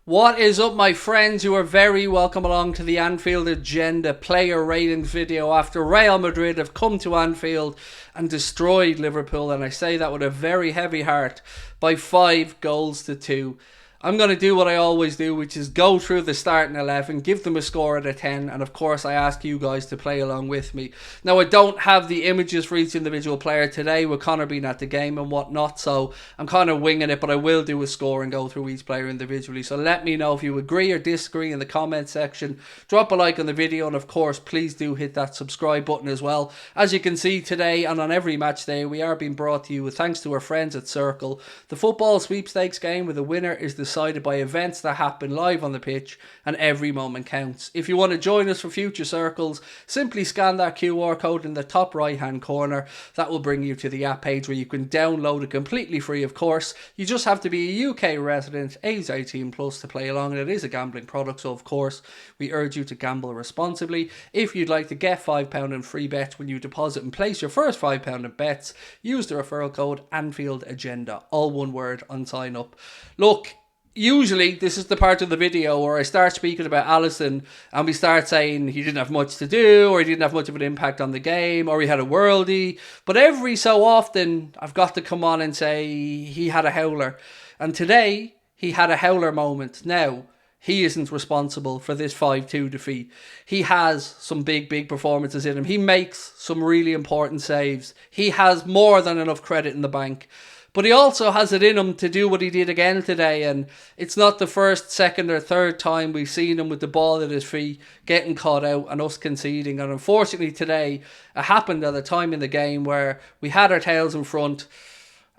What is up, my friends? You are very welcome along to the Anfield Agenda player ratings video after Real Madrid have come to Anfield and destroyed Liverpool, and I say that with a very heavy heart, by 5 goals to 2. I'm going to do what I always do, which is go through the starting 11, give them a score out of 10, and of course I ask you guys to play along with me. Now, I don't have the images for each individual player today with Connor being at the game and whatnot, so I'm kind of winging it, but I will do a score and go through each player individually. So let me know if you agree or disagree in the comment section. Drop a like on the video, and of course please do hit that subscribe button as well. As you can see today and on every match day, we are being brought to you with thanks to our friends at Circl. The football sweepstakes game where the winner is decided by events that happen live on the pitch, and every moment counts. If you want to join us for future circles, simply scan that QR code in the top right hand corner. That will bring you to the app page where you can download it completely free, of course. You just have to be a UK resident, age 18 plus to play along, and it is a gambling product, so of course we urge you to gamble responsibly. If you'd like to get £5 in free bets when you deposit and place your first £5 in bets, use the referral code anfieldagenda, all one word, on sign up. Look, usually this is the part of the video where I start speaking about Alisson and we start saying he didn't have much to do, or he didn't have much of an impact on the game, or he had a worldie. But every so often I've got to come on and say he had a howler. And today he had a howler moment. Now, he isn't responsible for this 5-2 defeat. He has some big performances in him. He makes some really important saves. He has more than enough credit in the bank. But he also has it in him to do what he did again today, and it's not the first, second or third time we've seen him with the ball at his feet, getting caught out and us conceding. And unfortunately today, it happened at a time in the game where we had our tails in front.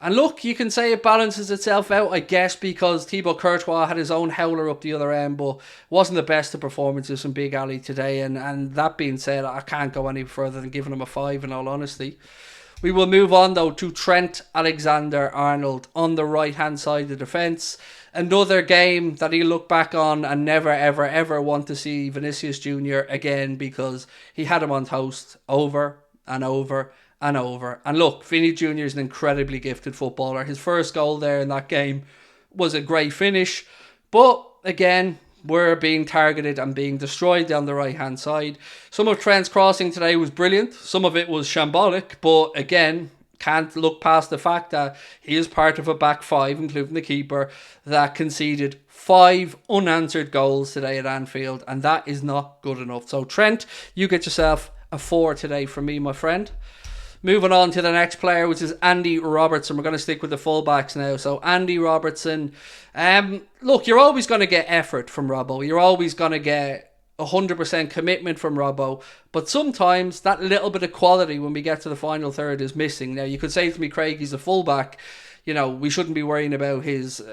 And look, you can say it balances itself out, I guess, because Thibaut Courtois had his own howler up the other end, but wasn't the best of performances from Big Ali today. And that being said, I can't go any further than giving him a 5 in all honesty. We will move on though to Trent Alexander-Arnold on the right hand side of the defence. Another game that he'll look back on and never ever want to see Vinicius Jr. again, because he had him on toast over and over and over. And look, Vinny Jr. is an incredibly gifted footballer. His first goal there in that game was a great finish, but again, we're being targeted and being destroyed down the right hand side. Some of Trent's crossing today was brilliant. Some of it was shambolic, but again, can't look past the fact that he is part of a back five, including the keeper, that conceded 5 unanswered goals today at Anfield, and that is not good enough. So Trent, you get yourself a 4 today from me, my friend. Moving on to the next player, which is Andy Robertson. We're going to stick with the fullbacks now. So Andy Robertson, look, you're always going to get effort from Robbo. You're always going to get 100% commitment from Robbo. But sometimes that little bit of quality when we get to the final third is missing. Now, you could say to me, Craig, he's a fullback. You know, we shouldn't be worrying about his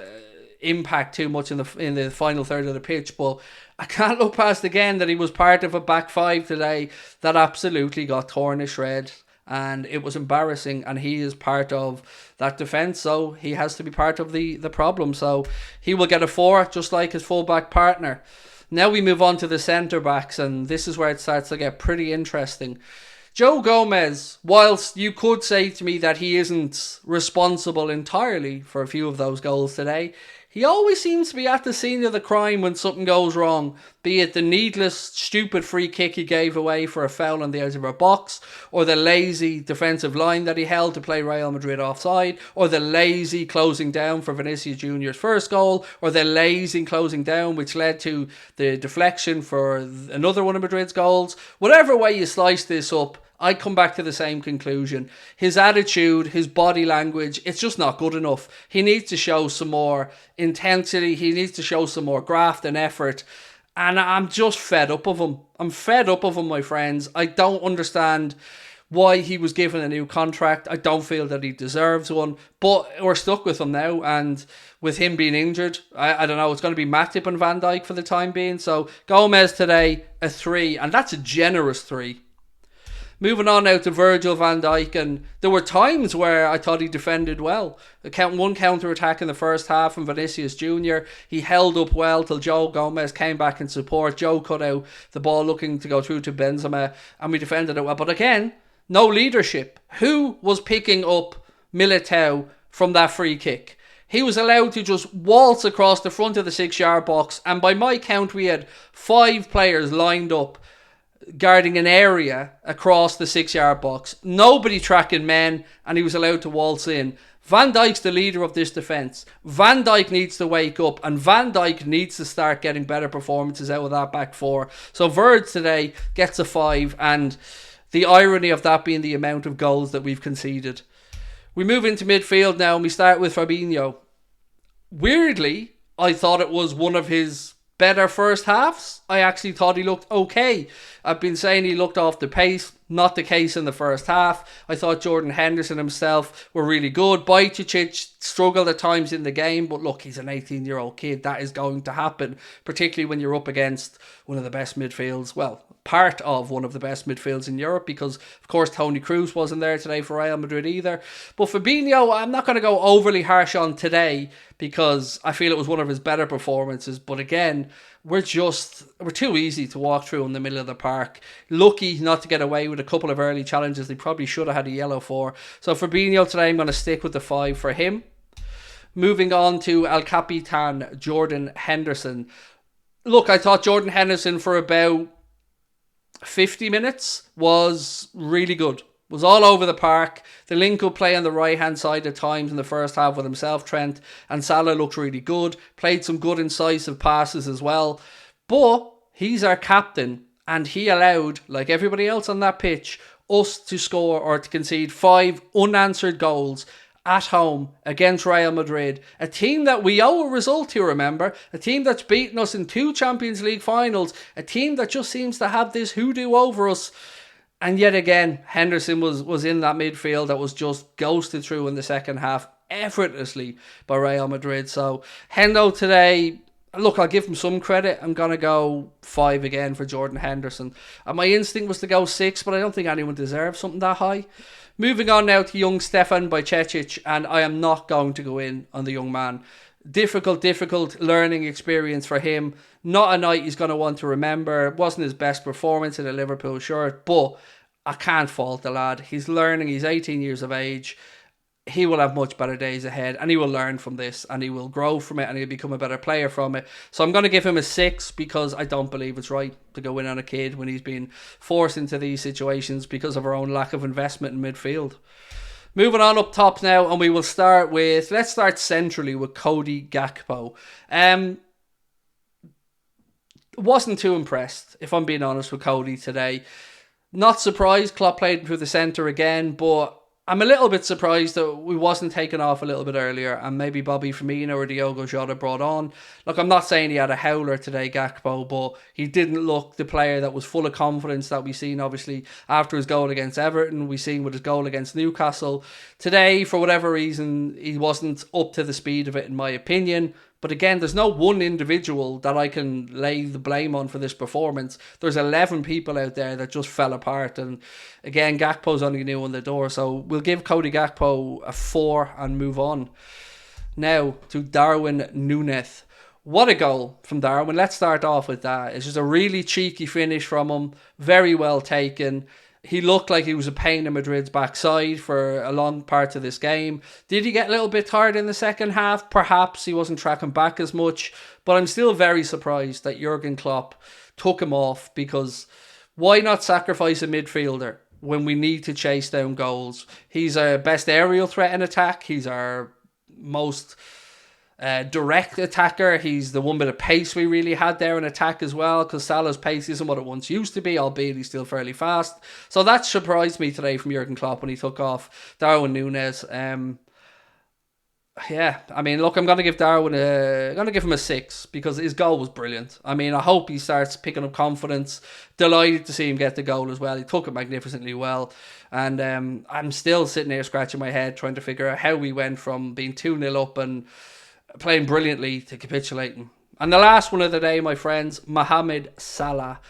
impact too much in the final third of the pitch. But I can't look past again that he was part of a back five today that absolutely got torn to shreds. And it was embarrassing, and he is part of that defence, so he has to be part of the problem. So he will get a 4, just like his fullback partner. Now we move on to the centre-backs, and this is where it starts to get pretty interesting. Joe Gomez, whilst you could say to me that he isn't responsible entirely for a few of those goals today, he always seems to be at the scene of the crime when something goes wrong, be it the needless, stupid free kick he gave away for a foul on the edge of our box, or the lazy defensive line that he held to play Real Madrid offside, or the lazy closing down for Vinicius Jr.'s first goal, or the lazy closing down which led to the deflection for another one of Madrid's goals. Whatever way you slice this up, I come back to the same conclusion. His attitude, his body language, it's just not good enough. He needs to show some more intensity. He needs to show some more graft and effort. And I'm just fed up of him. I'm fed up of him, my friends. I don't understand why he was given a new contract. I don't feel that he deserves one. But we're stuck with him now. And with him being injured, I don't know, it's going to be Matip and Van Dijk for the time being. So Gomez today, a 3. And that's a generous 3. Moving on now to Virgil van Dijk, and there were times where I thought he defended well. One counter-attack in the first half from Vinicius Jr. He held up well till Joe Gomez came back in support. Joe cut out the ball looking to go through to Benzema, and we defended it well. But again, no leadership. Who was picking up Militao from that free kick? He was allowed to just waltz across the front of the 6-yard box, and by my count we had 5 players lined up guarding an area across the 6-yard box. Nobody tracking men, and he was allowed to waltz in. Van Dijk's the leader of this defence. Van Dijk needs to wake up, and Van Dijk needs to start getting better performances out of that back four. So Verds today gets a 5, and the irony of that being the amount of goals that we've conceded. We move into midfield now, and we start with Fabinho. Weirdly, I thought it was one of his better first halves. I actually thought he looked okay. I've been saying he looked off the pace. Not the case in the first half. I thought Jordan Henderson himself were really good. Bajcetic struggled at times in the game, but look, he's an 18-year-old kid. That is going to happen, particularly when you're up against one of the best midfields. Well, part of one of the best midfields in Europe, because of course Toni Kroos wasn't there today for Real Madrid either. But Fabinho, I'm not going to go overly harsh on today because I feel it was one of his better performances. But again, we're too easy to walk through in the middle of the park. Lucky not to get away with a couple of early challenges they probably should have had a yellow for. So Fabinho today, I'm going to stick with the 5 for him. Moving on to El Capitan, Jordan Henderson. Look, I thought Jordan Henderson for about 50 minutes was really good. Was all over the park. The link-up play on the right-hand side at times in the first half with himself, Trent, and Salah looked really good. Played some good incisive passes as well. But he's our captain, and he allowed, like everybody else on that pitch, us to score or to concede 5 unanswered goals at home against Real Madrid. A team that we owe a result to, remember. A team that's beaten us in 2 Champions League finals. A team that just seems to have this hoodoo over us. And yet again, Henderson was in that midfield that was just ghosted through in the second half effortlessly by Real Madrid. So Hendo today, look, I'll give him some credit. I'm going to go 5 again for Jordan Henderson. And my instinct was to go 6, but I don't think anyone deserves something that high. Moving on now to young Stefan Bajcetic, and I am not going to go in on the young man. Difficult learning experience for him. Not a night he's going to want to remember. It wasn't his best performance in a Liverpool shirt, but I can't fault the lad. He's learning. He's 18 years of age. He will have much better days ahead, and he will learn from this, and he will grow from it, and he'll become a better player from it. So I'm going to give him a 6 because I don't believe it's right to go in on a kid when he's been forced into these situations because of our own lack of investment in midfield. Moving on up top now, and we will start with, let's start centrally with Cody Gakpo. Wasn't too impressed, if I'm being honest, with Cody today. Not surprised Klopp played him through the centre again, but I'm a little bit surprised that we wasn't taken off a little bit earlier, and maybe Bobby Firmino or Diogo Jota brought on. Look, I'm not saying he had a howler today, Gakpo, but he didn't look the player that was full of confidence that we seen, obviously, after his goal against Everton. We seen with his goal against Newcastle. Today, for whatever reason, he wasn't up to the speed of it, in my opinion. But again, there's no one individual that I can lay the blame on for this performance. There's 11 people out there that just fell apart. And again, Gakpo's only new on the door. So we'll give Cody Gakpo a 4 and move on. Now to Darwin Núñez. What a goal from Darwin. Let's start off with that. It's just a really cheeky finish from him. Very well taken. He looked like he was a pain in Madrid's backside for a long part of this game. Did he get a little bit tired in the second half? Perhaps he wasn't tracking back as much. But I'm still very surprised that Jurgen Klopp took him off, because why not sacrifice a midfielder when we need to chase down goals? He's our best aerial threat in attack. He's our most direct attacker. He's the one bit of pace we really had there in attack as well, because Salah's pace isn't what it once used to be, albeit he's still fairly fast. So that surprised me today from Jurgen Klopp when he took off Darwin Núñez. Yeah, I mean, look, I'm going to give him a 6 because his goal was brilliant. I mean, I hope he starts picking up confidence. Delighted to see him get the goal as well. He took it magnificently well. And I'm still sitting here scratching my head trying to figure out how we went from being 2-0 up and playing brilliantly to capitulating. And the last one of the day, my friends, Mohamed Salah.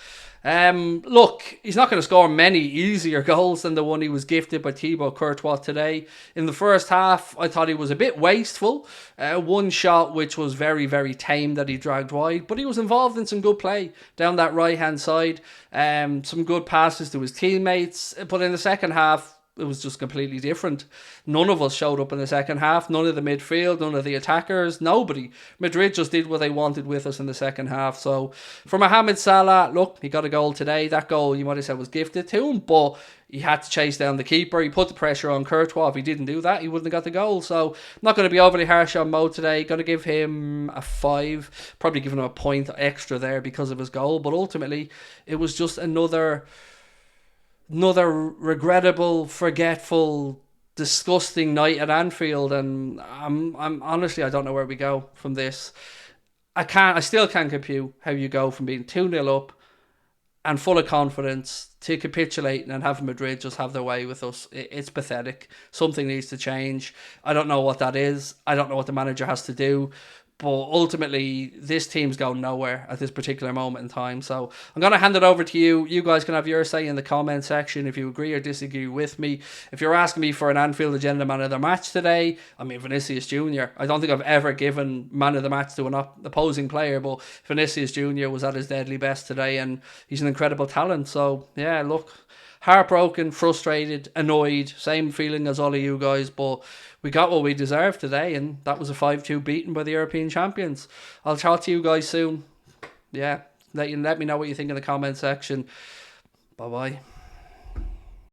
Look, he's not going to score many easier goals than the one he was gifted by Thibaut Courtois today. In the first half, I thought he was a bit wasteful. One shot which was very, very tame that he dragged wide, but he was involved in some good play down that right-hand side. Some good passes to his teammates. But in the second half, it was just completely different. None of us showed up in the second half. None of the midfield, none of the attackers, nobody. Madrid just did what they wanted with us in the second half. So for Mohamed Salah, look, he got a goal today. That goal, you might have said, was gifted to him, but he had to chase down the keeper. He put the pressure on Courtois. If he didn't do that, he wouldn't have got the goal. So I'm not going to be overly harsh on Mo today. Going to give him a 5. Probably giving him a point extra there because of his goal. But ultimately, it was just another regrettable, forgetful, disgusting night at Anfield, and I'm honestly, I don't know where we go from this. I still can't compute how you go from being 2-0 up and full of confidence to capitulating and having Madrid just have their way with us. It's pathetic. Something needs to change. I don't know what that is. I don't know what the manager has to do. But ultimately, this team's going nowhere at this particular moment in time. So I'm going to hand it over to you. You guys can have your say in the comment section if you agree or disagree with me. If you're asking me for an Anfield Agenda Man of the Match today, I mean, Vinicius Jr. I don't think I've ever given Man of the Match to an opposing player, but Vinicius Jr. was at his deadly best today, and he's an incredible talent. So, yeah, look, heartbroken, frustrated, annoyed, same feeling as all of you guys, but we got what we deserved today, and that was a 5-2 beaten by the European champions. I'll talk to you guys soon. Yeah, let me know what you think in the comment section. Bye-bye.